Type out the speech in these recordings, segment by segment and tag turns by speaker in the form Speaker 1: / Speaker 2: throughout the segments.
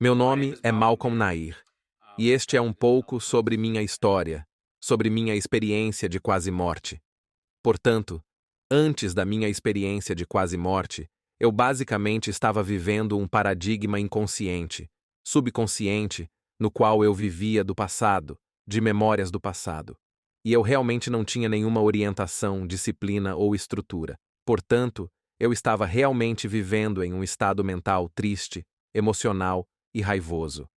Speaker 1: Meu nome é Malcolm Nair, e este é um pouco sobre minha história, sobre minha experiência de quase morte. Portanto, antes da minha experiência de quase morte, eu basicamente estava vivendo um paradigma inconsciente, subconsciente, no qual eu vivia do passado, de memórias do passado. E eu realmente não tinha nenhuma orientação, disciplina ou estrutura. Portanto, eu estava realmente vivendo em um estado mental triste, emocional e raivoso.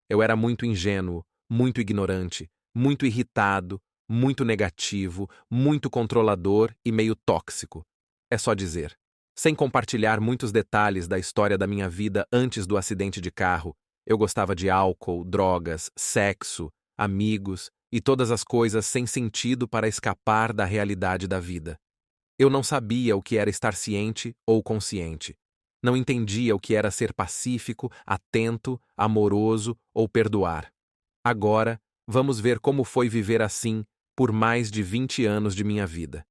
Speaker 1: Eu era muito ingênuo, muito ignorante, muito irritado, muito negativo, muito controlador e meio tóxico. É só dizer. Sem compartilhar muitos detalhes da história da minha vida antes do acidente de carro, eu gostava de álcool, drogas, sexo, amigos e todas as coisas sem sentido para escapar da realidade da vida. Eu não sabia o que era estar ciente ou consciente. Não entendia o que era ser pacífico, atento, amoroso ou perdoar. Agora, vamos ver como foi viver assim por mais de 20 anos de minha vida.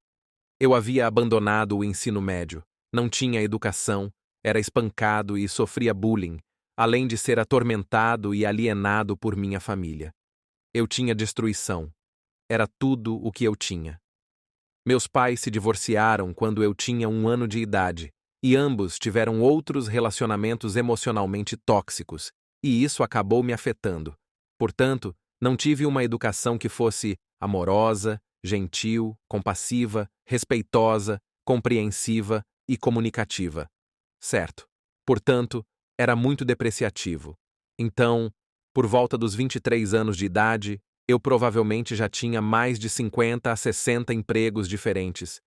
Speaker 1: Eu havia abandonado o ensino médio, não tinha educação, era espancado e sofria bullying, além de ser atormentado e alienado por minha família. Eu tinha destruição. Era tudo o que eu tinha. Meus pais se divorciaram quando eu tinha 1 ano de idade, e ambos tiveram outros relacionamentos emocionalmente tóxicos, e isso acabou me afetando. Portanto, não tive uma educação que fosse amorosa, gentil, compassiva, respeitosa, compreensiva e comunicativa. Certo. Portanto, era muito depreciativo. Então, por volta dos 23 anos de idade, eu provavelmente já tinha mais de 50 a 60 empregos diferentes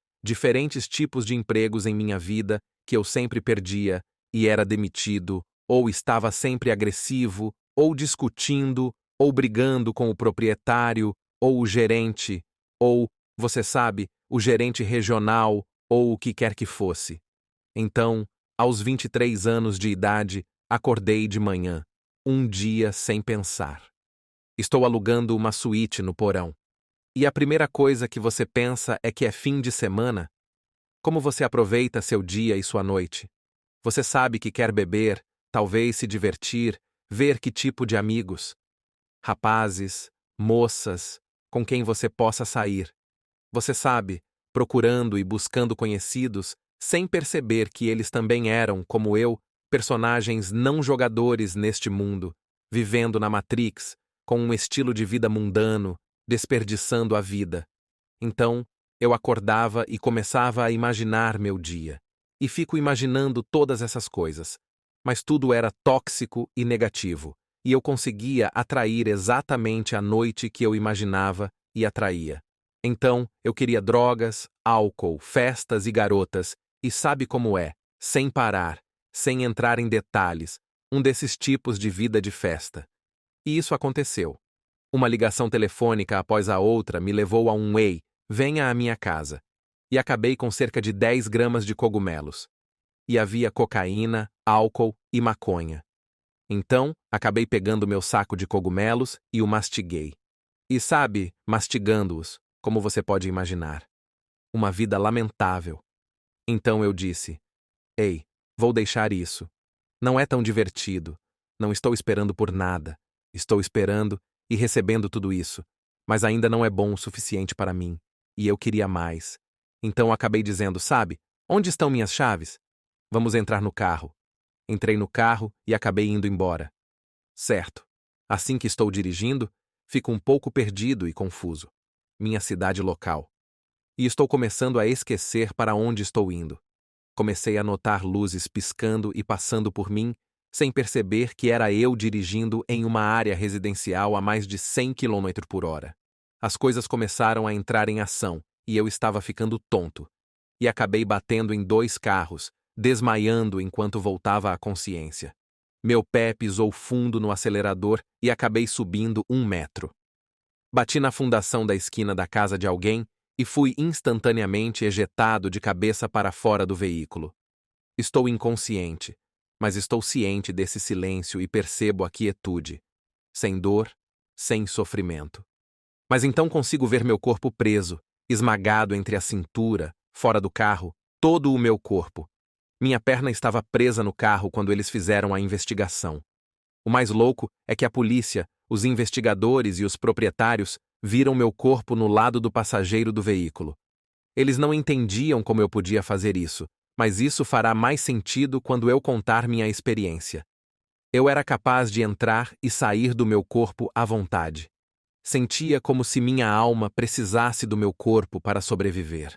Speaker 1: tipos de empregos em minha vida que eu sempre perdia e era demitido, ou estava sempre agressivo, ou discutindo, ou brigando com o proprietário, ou o gerente, ou, você sabe, o gerente regional, ou o que quer que fosse. Então, aos 23 anos de idade, acordei de manhã, um dia sem pensar. Estou alugando uma suíte no porão. E a primeira coisa que você pensa é que é fim de semana? Como você aproveita seu dia e sua noite? Você sabe que quer beber, talvez se divertir, ver que tipo de amigos, rapazes, moças, com quem você possa sair. Você sabe, procurando e buscando conhecidos, sem perceber que eles também eram, como eu, personagens não jogadores neste mundo, vivendo na Matrix, com um estilo de vida mundano, desperdiçando a vida. Então, eu acordava e começava a imaginar meu dia. E fico imaginando todas essas coisas. Mas tudo era tóxico e negativo, e eu conseguia atrair exatamente a noite que eu imaginava e atraía. Então, eu queria drogas, álcool, festas e garotas, e sabe como é, sem parar, sem entrar em detalhes, um desses tipos de vida de festa. E isso aconteceu. Uma ligação telefônica após a outra me levou a um "Ei, venha à minha casa", e acabei com cerca de 10 gramas de cogumelos. E havia cocaína, álcool e maconha. Então, acabei pegando meu saco de cogumelos e o mastiguei. E sabe, mastigando-os, como você pode imaginar. Uma vida lamentável. Então eu disse: Ei, vou deixar isso. Não é tão divertido. Não estou esperando por nada. Estou esperando e recebendo tudo isso. Mas ainda não é bom o suficiente para mim. E eu queria mais. Então acabei dizendo: Sabe, onde estão minhas chaves? Vamos entrar no carro. Entrei no carro e acabei indo embora. Certo. Assim que estou dirigindo, fico um pouco perdido e confuso. Minha cidade local. E estou começando a esquecer para onde estou indo. Comecei a notar luzes piscando e passando por mim, sem perceber que era eu dirigindo em uma área residencial a mais de 100 km por hora. As coisas começaram a entrar em ação e eu estava ficando tonto. E acabei batendo em 2 carros, desmaiando enquanto voltava à consciência. Meu pé pisou fundo no acelerador e acabei subindo 1 metro. Bati na fundação da esquina da casa de alguém e fui instantaneamente ejetado de cabeça para fora do veículo. Estou inconsciente, mas estou ciente desse silêncio e percebo a quietude. Sem dor, sem sofrimento. Mas então consigo ver meu corpo preso, esmagado entre a cintura, fora do carro, todo o meu corpo. Minha perna estava presa no carro quando eles fizeram a investigação. O mais louco é que a polícia, os investigadores e os proprietários viram meu corpo no lado do passageiro do veículo. Eles não entendiam como eu podia fazer isso, mas isso fará mais sentido quando eu contar minha experiência. Eu era capaz de entrar e sair do meu corpo à vontade. Sentia como se minha alma precisasse do meu corpo para sobreviver.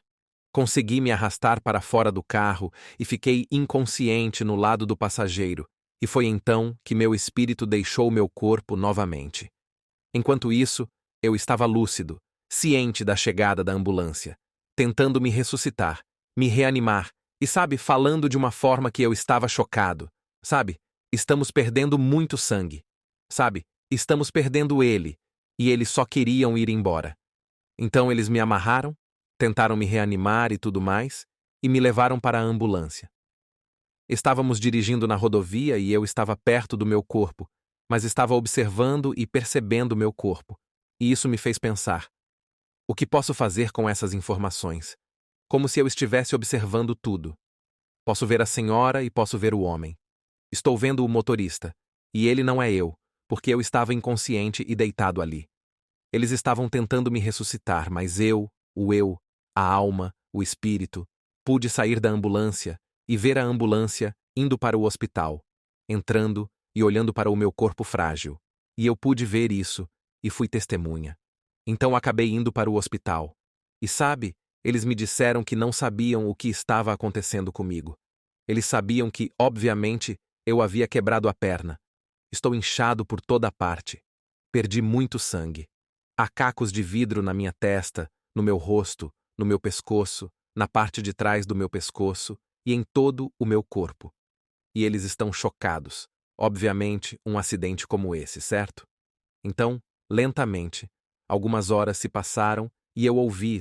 Speaker 1: Consegui me arrastar para fora do carro e fiquei inconsciente no lado do passageiro, e foi então que meu espírito deixou meu corpo novamente. Enquanto isso, eu estava lúcido, ciente da chegada da ambulância, tentando me ressuscitar, me reanimar, e falando de uma forma que eu estava chocado. Estamos perdendo muito sangue. Estamos perdendo ele, e eles só queriam ir embora. Então eles me amarraram, tentaram me reanimar e tudo mais, e me levaram para a ambulância. Estávamos dirigindo na rodovia e eu estava perto do meu corpo, mas estava observando e percebendo meu corpo, e isso me fez pensar: o que posso fazer com essas informações? Como se eu estivesse observando tudo. Posso ver a senhora e posso ver o homem. Estou vendo o motorista, e ele não é eu, porque eu estava inconsciente e deitado ali. Eles estavam tentando me ressuscitar, mas o eu, a alma, o espírito, pude sair da ambulância e ver a ambulância indo para o hospital, entrando e olhando para o meu corpo frágil. E eu pude ver isso, e fui testemunha. Então acabei indo para o hospital. E eles me disseram que não sabiam o que estava acontecendo comigo. Eles sabiam que, obviamente, eu havia quebrado a perna. Estou inchado por toda parte. Perdi muito sangue. Há cacos de vidro na minha testa, no meu rosto, no meu pescoço, na parte de trás do meu pescoço e em todo o meu corpo. E eles estão chocados. Obviamente, um acidente como esse, certo? Então, lentamente, algumas horas se passaram e eu ouvi,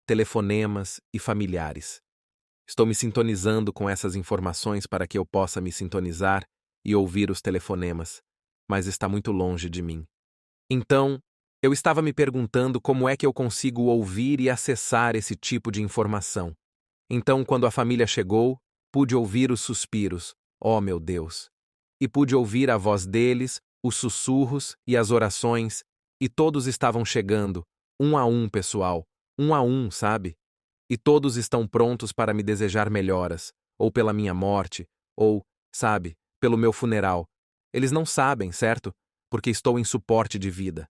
Speaker 1: telefonemas e familiares. Estou me sintonizando com essas informações para que eu possa me sintonizar e ouvir os telefonemas, mas está muito longe de mim. Então, eu estava me perguntando como é que eu consigo ouvir e acessar esse tipo de informação. Então, quando a família chegou, pude ouvir os suspiros, oh meu Deus! E pude ouvir a voz deles, os sussurros e as orações, e todos estavam chegando, um a um, pessoal, um a um, E todos estão prontos para me desejar melhoras, ou pela minha morte, ou, pelo meu funeral. Eles não sabem, certo? Porque estou em suporte de vida.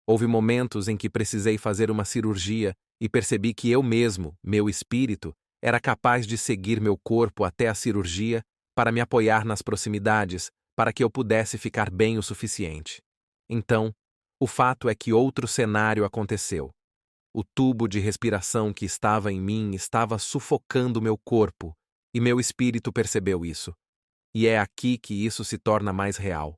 Speaker 1: Houve momentos em que precisei fazer uma cirurgia e percebi que eu mesmo, meu espírito, era capaz de seguir meu corpo até a cirurgia para me apoiar nas proximidades, para que eu pudesse ficar bem o suficiente. Então, o fato é que outro cenário aconteceu. O tubo de respiração que estava em mim estava sufocando meu corpo, e meu espírito percebeu isso. E é aqui que isso se torna mais real.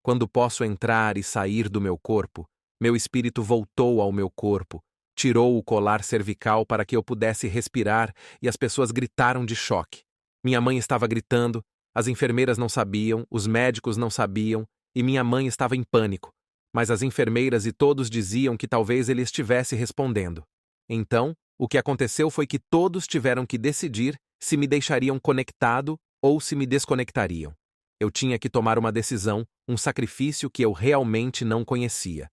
Speaker 1: Quando posso entrar e sair do meu corpo, meu espírito voltou ao meu corpo, tirou o colar cervical para que eu pudesse respirar e as pessoas gritaram de choque. Minha mãe estava gritando, as enfermeiras não sabiam, os médicos não sabiam, e minha mãe estava em pânico. Mas as enfermeiras e todos diziam que talvez ele estivesse respondendo. Então, o que aconteceu foi que todos tiveram que decidir se me deixariam conectado ou se me desconectariam. Eu tinha que tomar uma decisão, um sacrifício que eu realmente não conhecia.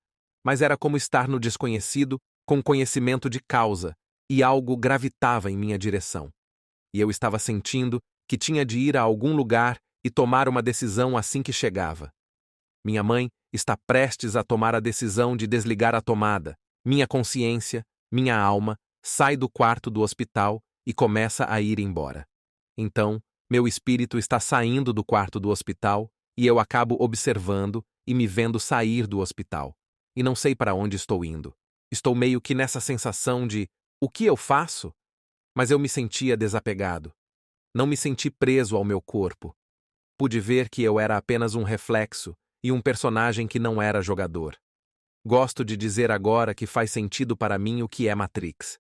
Speaker 1: Mas era como estar no desconhecido, com conhecimento de causa, e algo gravitava em minha direção. E eu estava sentindo que tinha de ir a algum lugar e tomar uma decisão assim que chegava. Minha mãe está prestes a tomar a decisão de desligar a tomada. Minha consciência, minha alma, sai do quarto do hospital e começa a ir embora. Então, meu espírito está saindo do quarto do hospital e eu acabo observando e me vendo sair do hospital. E não sei para onde estou indo. Estou meio que nessa sensação de: o que eu faço? Mas eu me sentia desapegado. Não me senti preso ao meu corpo. Pude ver que eu era apenas um reflexo e um personagem que não era jogador. Gosto de dizer agora que faz sentido para mim o que é Matrix.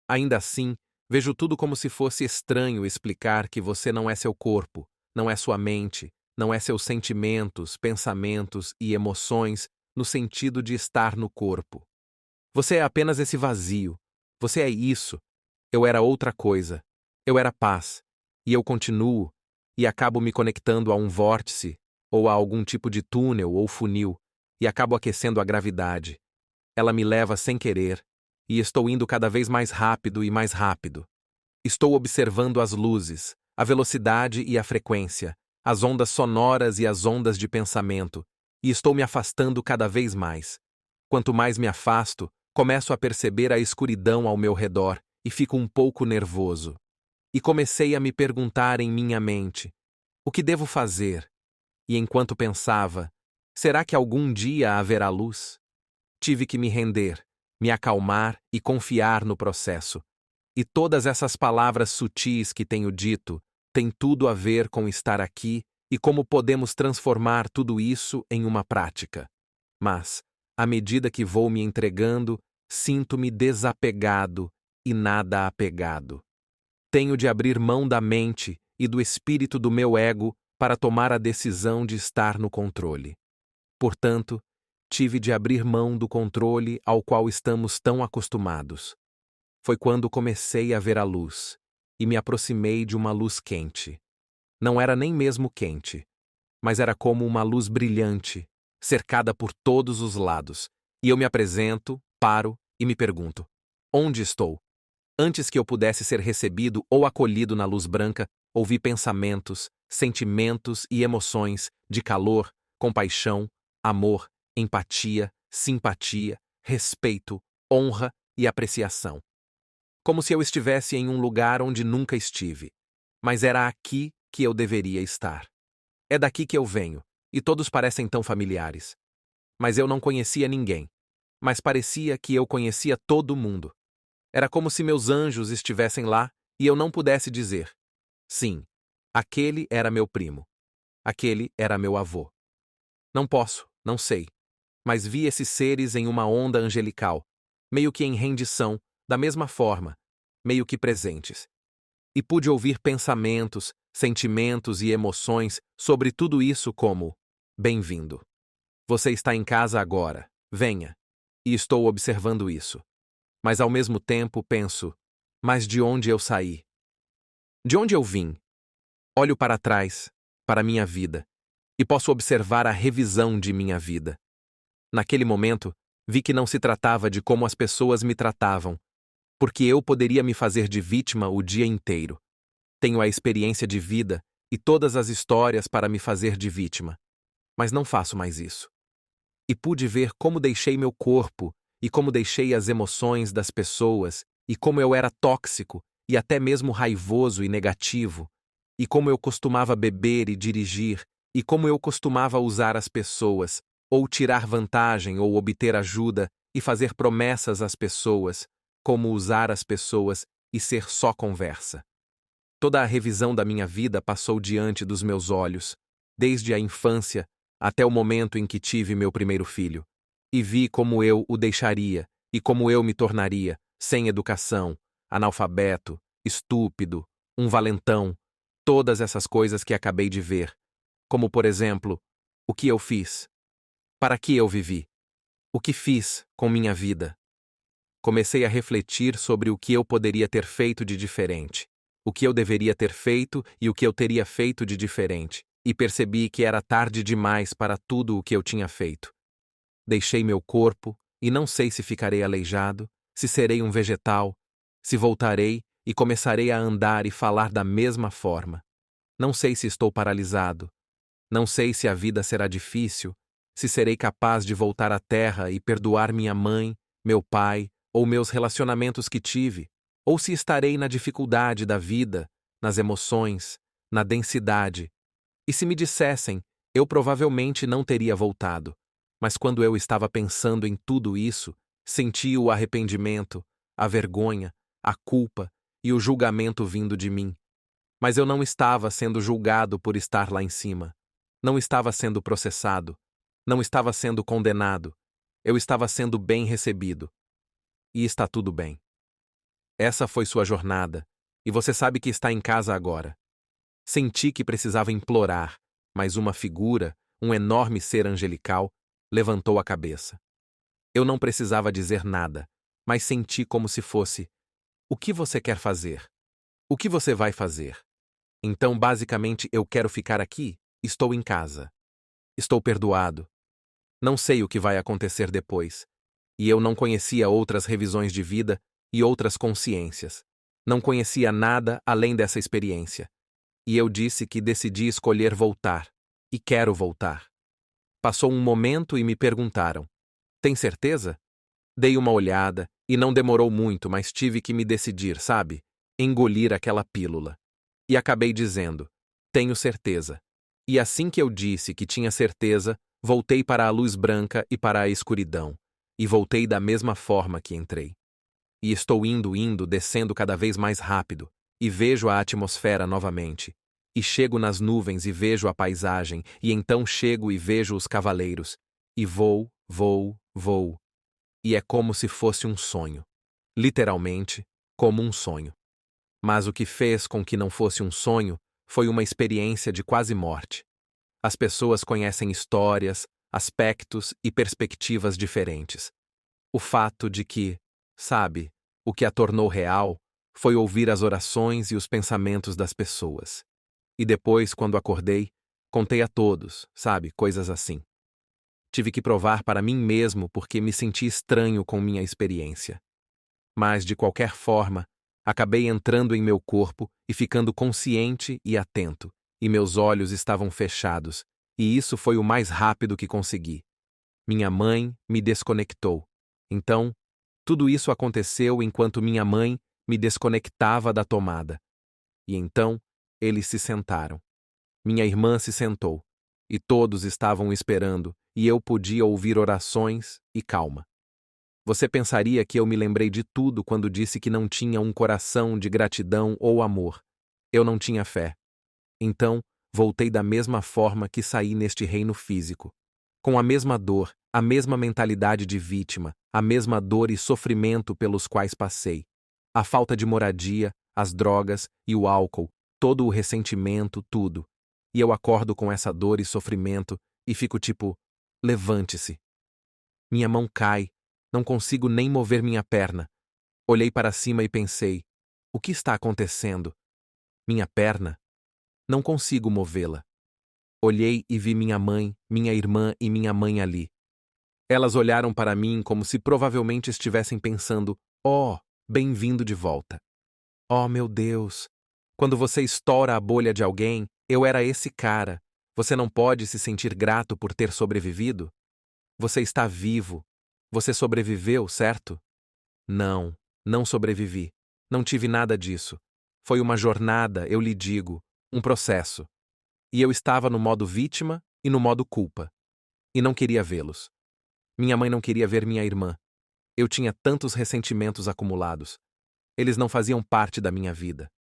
Speaker 1: Ainda assim, vejo tudo como se fosse estranho explicar que você não é seu corpo, não é sua mente, não é seus sentimentos, pensamentos e emoções no sentido de estar no corpo. Você é apenas esse vazio. Você é isso. Eu era outra coisa. Eu era paz. E eu continuo, e acabo me conectando a um vórtice, ou a algum tipo de túnel ou funil, e acabo aquecendo a gravidade. Ela me leva sem querer, e estou indo cada vez mais rápido e mais rápido. Estou observando as luzes, a velocidade e a frequência, as ondas sonoras e as ondas de pensamento, e estou me afastando cada vez mais. Quanto mais me afasto, começo a perceber a escuridão ao meu redor e fico um pouco nervoso. E comecei a me perguntar em minha mente: o que devo fazer? E enquanto pensava, será que algum dia haverá luz? Tive que me render, me acalmar e confiar no processo. E todas essas palavras sutis que tenho dito têm tudo a ver com estar aqui e como podemos transformar tudo isso em uma prática. Mas, à medida que vou me entregando, sinto-me desapegado e nada apegado. Tenho de abrir mão da mente e do espírito do meu ego para tomar a decisão de estar no controle. Portanto, tive de abrir mão do controle ao qual estamos tão acostumados. Foi quando comecei a ver a luz, e me aproximei de uma luz quente. Não era nem mesmo quente, mas era como uma luz brilhante, cercada por todos os lados, e eu me apresento, paro e me pergunto: onde estou? Antes que eu pudesse ser recebido ou acolhido na luz branca, ouvi pensamentos, sentimentos e emoções de calor, compaixão, amor, empatia, simpatia, respeito, honra e apreciação. Como se eu estivesse em um lugar onde nunca estive. Mas era aqui que eu deveria estar. É daqui que eu venho, e todos parecem tão familiares. Mas eu não conhecia ninguém. Mas parecia que eu conhecia todo mundo. Era como se meus anjos estivessem lá e eu não pudesse dizer: sim, aquele era meu primo. Aquele era meu avô. Não posso, não sei. Mas vi esses seres em uma onda angelical, meio que em rendição, da mesma forma, meio que presentes. E pude ouvir pensamentos, sentimentos e emoções sobre tudo isso como: bem-vindo. Você está em casa agora, venha. E estou observando isso. Mas ao mesmo tempo penso: mas de onde eu saí? De onde eu vim? Olho para trás, para minha vida, e posso observar a revisão de minha vida. Naquele momento, vi que não se tratava de como as pessoas me tratavam, porque eu poderia me fazer de vítima o dia inteiro. Tenho a experiência de vida e todas as histórias para me fazer de vítima. Mas não faço mais isso. E pude ver como deixei meu corpo e como deixei as emoções das pessoas e como eu era tóxico e até mesmo raivoso e negativo, e como eu costumava beber e dirigir, e como eu costumava usar as pessoas, ou tirar vantagem ou obter ajuda e fazer promessas às pessoas, como usar as pessoas e ser só conversa. Toda a revisão da minha vida passou diante dos meus olhos, desde a infância até o momento em que tive meu primeiro filho, e vi como eu o deixaria e como eu me tornaria, sem educação, analfabeto, estúpido, um valentão, todas essas coisas que acabei de ver, como, por exemplo, o que eu fiz, para que eu vivi, o que fiz com minha vida. Comecei a refletir sobre o que eu poderia ter feito de diferente, o que eu deveria ter feito e o que eu teria feito de diferente, e percebi que era tarde demais para tudo o que eu tinha feito. Deixei meu corpo, e não sei se ficarei aleijado, se serei um vegetal, se voltarei e começarei a andar e falar da mesma forma. Não sei se estou paralisado. Não sei se a vida será difícil, se serei capaz de voltar à terra e perdoar minha mãe, meu pai ou meus relacionamentos que tive, ou se estarei na dificuldade da vida, nas emoções, na densidade. E se me dissessem, eu provavelmente não teria voltado. Mas quando eu estava pensando em tudo isso, senti o arrependimento, a vergonha, a culpa e o julgamento vindo de mim. Mas eu não estava sendo julgado por estar lá em cima. Não estava sendo processado. Não estava sendo condenado. Eu estava sendo bem recebido. E está tudo bem. Essa foi sua jornada, e você sabe que está em casa agora. Senti que precisava implorar, mas uma figura, um enorme ser angelical, levantou a cabeça. Eu não precisava dizer nada, mas senti como se fosse: o que você quer fazer? O que você vai fazer? Então, basicamente, eu quero ficar aqui, estou em casa. Estou perdoado. Não sei o que vai acontecer depois. E eu não conhecia outras revisões de vida e outras consciências. Não conhecia nada além dessa experiência. E eu disse que decidi escolher voltar. E quero voltar. Passou um momento e me perguntaram: tem certeza? Dei uma olhada, e não demorou muito, mas tive que me decidir, sabe? Engolir aquela pílula. E acabei dizendo: tenho certeza. E assim que eu disse que tinha certeza, voltei para a luz branca e para a escuridão. E voltei da mesma forma que entrei. E estou indo, descendo cada vez mais rápido, e vejo a atmosfera novamente. E chego nas nuvens e vejo a paisagem, e então chego e vejo os cavaleiros. E vou. E é como se fosse um sonho. Literalmente, como um sonho. Mas o que fez com que não fosse um sonho foi uma experiência de quase morte. As pessoas conhecem histórias, aspectos e perspectivas diferentes. O fato de que, sabe, o que a tornou real foi ouvir as orações e os pensamentos das pessoas. E depois, quando acordei, contei a todos, sabe, coisas assim. Tive que provar para mim mesmo porque me senti estranho com minha experiência. Mas, de qualquer forma, acabei entrando em meu corpo e ficando consciente e atento, e meus olhos estavam fechados, e isso foi o mais rápido que consegui. Minha mãe me desconectou. Então, tudo isso aconteceu enquanto minha mãe me desconectava da tomada. E então, eles se sentaram. Minha irmã se sentou, e todos estavam esperando, e eu podia ouvir orações e calma. Você pensaria que eu me lembrei de tudo quando disse que não tinha um coração de gratidão ou amor. Eu não tinha fé. Então, voltei da mesma forma que saí neste reino físico. Com a mesma dor, a mesma mentalidade de vítima, a mesma dor e sofrimento pelos quais passei. A falta de moradia, as drogas e o álcool, todo o ressentimento, tudo. E eu acordo com essa dor e sofrimento e fico tipo, levante-se. Minha mão cai, não consigo nem mover minha perna. Olhei para cima e pensei, o que está acontecendo? Minha perna? Não consigo movê-la. Olhei e vi minha mãe, minha irmã e minha mãe ali. Elas olharam para mim como se provavelmente estivessem pensando, oh, bem-vindo de volta. Oh, meu Deus! Quando você estoura a bolha de alguém, eu era esse cara. Você não pode se sentir grato por ter sobrevivido? Você está vivo. Você sobreviveu, certo? Não, não sobrevivi. Não tive nada disso. Foi uma jornada, eu lhe digo, um processo. E eu estava no modo vítima e no modo culpa. E não queria vê-los. Minha mãe não queria ver minha irmã. Eu tinha tantos ressentimentos acumulados. Eles não faziam parte da minha vida.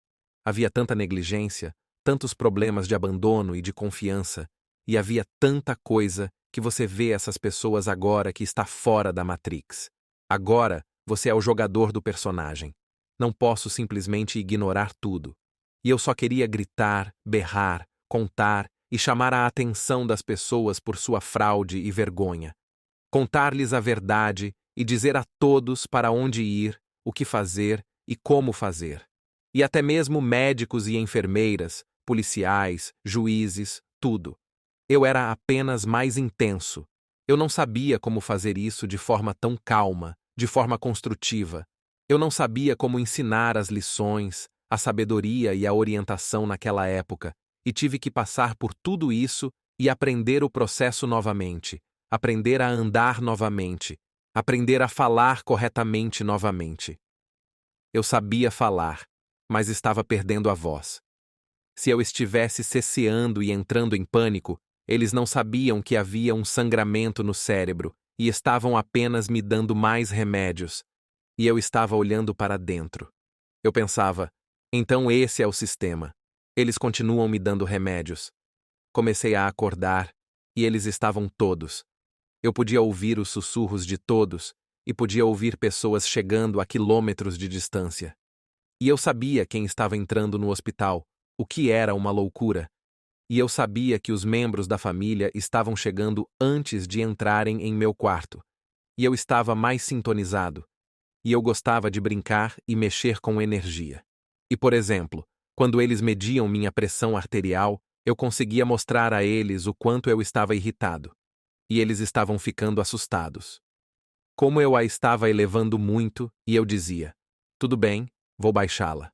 Speaker 1: Havia tanta negligência, tantos problemas de abandono e de confiança, e havia tanta coisa que você vê essas pessoas agora que está fora da Matrix. Agora, você é o jogador do personagem. Não posso simplesmente ignorar tudo. E eu só queria gritar, berrar, contar e chamar a atenção das pessoas por sua fraude e vergonha. Contar-lhes a verdade e dizer a todos para onde ir, o que fazer e como fazer. E até mesmo médicos e enfermeiras, policiais, juízes, tudo. Eu era apenas mais intenso. Eu não sabia como fazer isso de forma tão calma, de forma construtiva. Eu não sabia como ensinar as lições, a sabedoria e a orientação naquela época, e tive que passar por tudo isso e aprender o processo novamente, aprender a andar novamente, aprender a falar corretamente novamente. Eu sabia falar, mas estava perdendo a voz. Se eu estivesse cesseando e entrando em pânico, eles não sabiam que havia um sangramento no cérebro e estavam apenas me dando mais remédios. E eu estava olhando para dentro. Eu pensava, então esse é o sistema. Eles continuam me dando remédios. Comecei a acordar, e eles estavam todos. Eu podia ouvir os sussurros de todos, e podia ouvir pessoas chegando a quilômetros de distância. E eu sabia quem estava entrando no hospital, o que era uma loucura. E eu sabia que os membros da família estavam chegando antes de entrarem em meu quarto. E eu estava mais sintonizado. E eu gostava de brincar e mexer com energia. E, por exemplo, quando eles mediam minha pressão arterial, Eu conseguia mostrar a eles o quanto eu estava irritado. E eles estavam ficando assustados. Como eu a estava elevando muito, e eu dizia: tudo bem, vou baixá-la.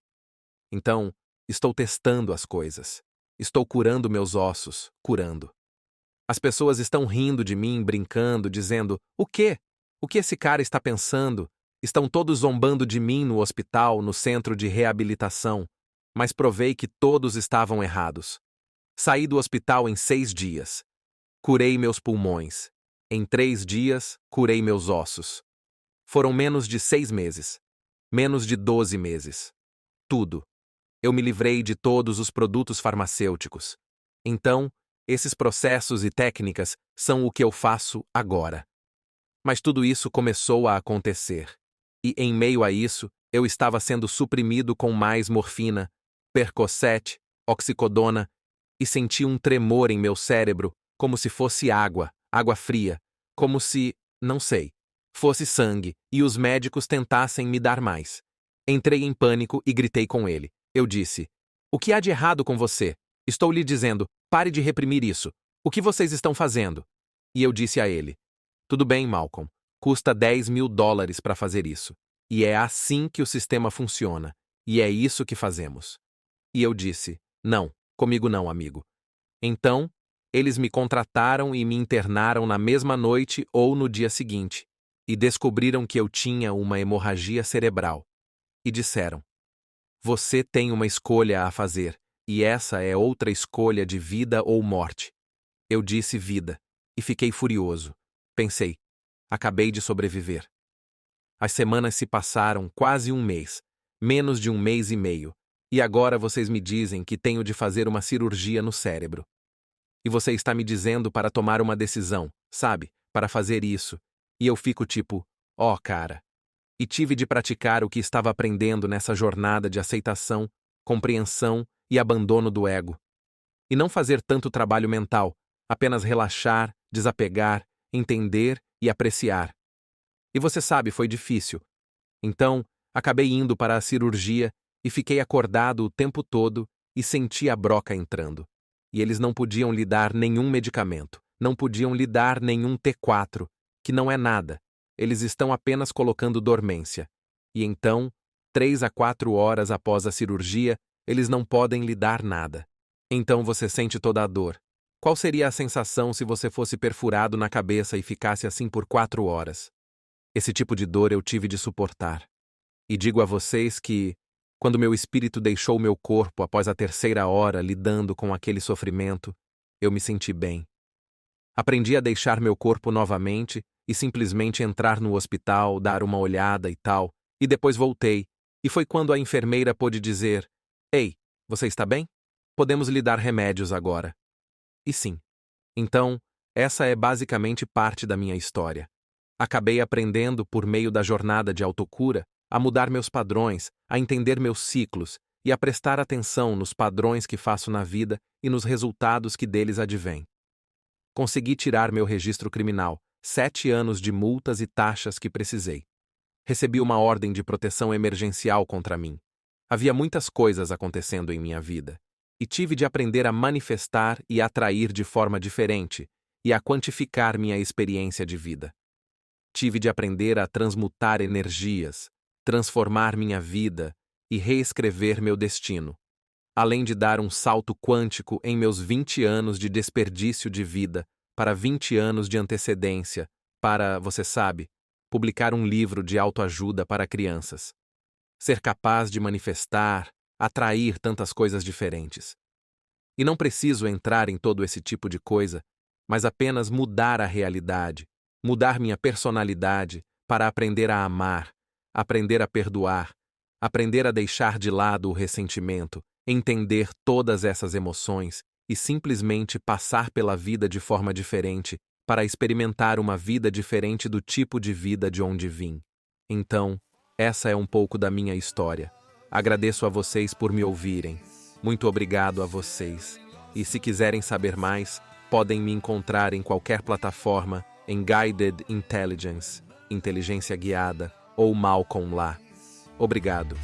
Speaker 1: Então, estou testando as coisas. Estou curando meus ossos, curando. As pessoas estão rindo de mim, brincando, dizendo: o quê? O que esse cara está pensando? Estão todos zombando de mim no hospital, no centro de reabilitação. Mas provei que todos estavam errados. Saí do hospital em 6 dias. Curei meus pulmões. Em 3 dias, curei meus ossos. Foram menos de 6 meses. Menos de 12 meses. Tudo. Eu me livrei de todos os produtos farmacêuticos. Então, esses processos e técnicas são o que eu faço agora. Mas tudo isso começou a acontecer. E, em meio a isso, eu estava sendo suprimido com mais morfina, Percocet, oxicodona, e senti um tremor em meu cérebro, como se fosse água fria, como se, não sei, fosse sangue, e os médicos tentassem me dar mais. Entrei em pânico e gritei com ele. Eu disse: o que há de errado com você? Estou lhe dizendo, pare de reprimir isso. O que vocês estão fazendo? E eu disse a ele: tudo bem, Malcolm, custa $10.000 para fazer isso. E é assim que o sistema funciona. E é isso que fazemos. E eu disse: não, comigo não, amigo. Então, eles me contrataram e me internaram na mesma noite ou no dia seguinte, e descobriram que eu tinha uma hemorragia cerebral. E disseram: você tem uma escolha a fazer, e essa é outra escolha de vida ou morte. Eu disse vida, e fiquei furioso. Pensei: acabei de sobreviver. As semanas se passaram, quase um mês, menos de um mês e meio, e agora vocês me dizem que tenho de fazer uma cirurgia no cérebro. E você está me dizendo para tomar uma decisão, sabe, para fazer isso. E eu fico tipo: ó, cara. E tive de praticar o que estava aprendendo nessa jornada de aceitação, compreensão e abandono do ego. E não fazer tanto trabalho mental, apenas relaxar, desapegar, entender e apreciar. E você sabe, foi difícil. Então, acabei indo para a cirurgia e fiquei acordado o tempo todo e senti a broca entrando. E eles não podiam lhe dar nenhum medicamento, não podiam lhe dar nenhum T4, que não é nada. Eles estão apenas colocando dormência. E então, 3 a 4 horas após a cirurgia, eles não podem lhe dar nada. Então você sente toda a dor. Qual seria a sensação se você fosse perfurado na cabeça e ficasse assim por 4 horas? Esse tipo de dor eu tive de suportar. E digo a vocês que, quando meu espírito deixou meu corpo após a 3ª hora lidando com aquele sofrimento, eu me senti bem. Aprendi a deixar meu corpo novamente e simplesmente entrar no hospital, dar uma olhada e tal, e depois voltei, e foi quando a enfermeira pôde dizer: ei, você está bem? Podemos lhe dar remédios agora. E sim. Então, essa é basicamente parte da minha história. Acabei aprendendo, por meio da jornada de autocura, a mudar meus padrões, a entender meus ciclos e a prestar atenção nos padrões que faço na vida e nos resultados que deles advêm. Consegui tirar meu registro criminal, 7 anos de multas e taxas que precisei. Recebi uma ordem de proteção emergencial contra mim. Havia muitas coisas acontecendo em minha vida, e tive de aprender a manifestar e atrair de forma diferente, e a quantificar minha experiência de vida. Tive de aprender a transmutar energias, transformar minha vida e reescrever meu destino, além de dar um salto quântico em meus 20 anos de desperdício de vida para 20 anos de antecedência, para, você sabe, publicar um livro de autoajuda para crianças. Ser capaz de manifestar, atrair tantas coisas diferentes. E não preciso entrar em todo esse tipo de coisa, mas apenas mudar a realidade, mudar minha personalidade para aprender a amar, aprender a perdoar, aprender a deixar de lado o ressentimento, entender todas essas emoções e simplesmente passar pela vida de forma diferente para experimentar uma vida diferente do tipo de vida de onde vim. Então, essa é um pouco da minha história. Agradeço a vocês por me ouvirem. Muito obrigado a vocês. E se quiserem saber mais, podem me encontrar em qualquer plataforma em Guided Intelligence, Inteligência Guiada, ou Malcolm lá. Obrigado.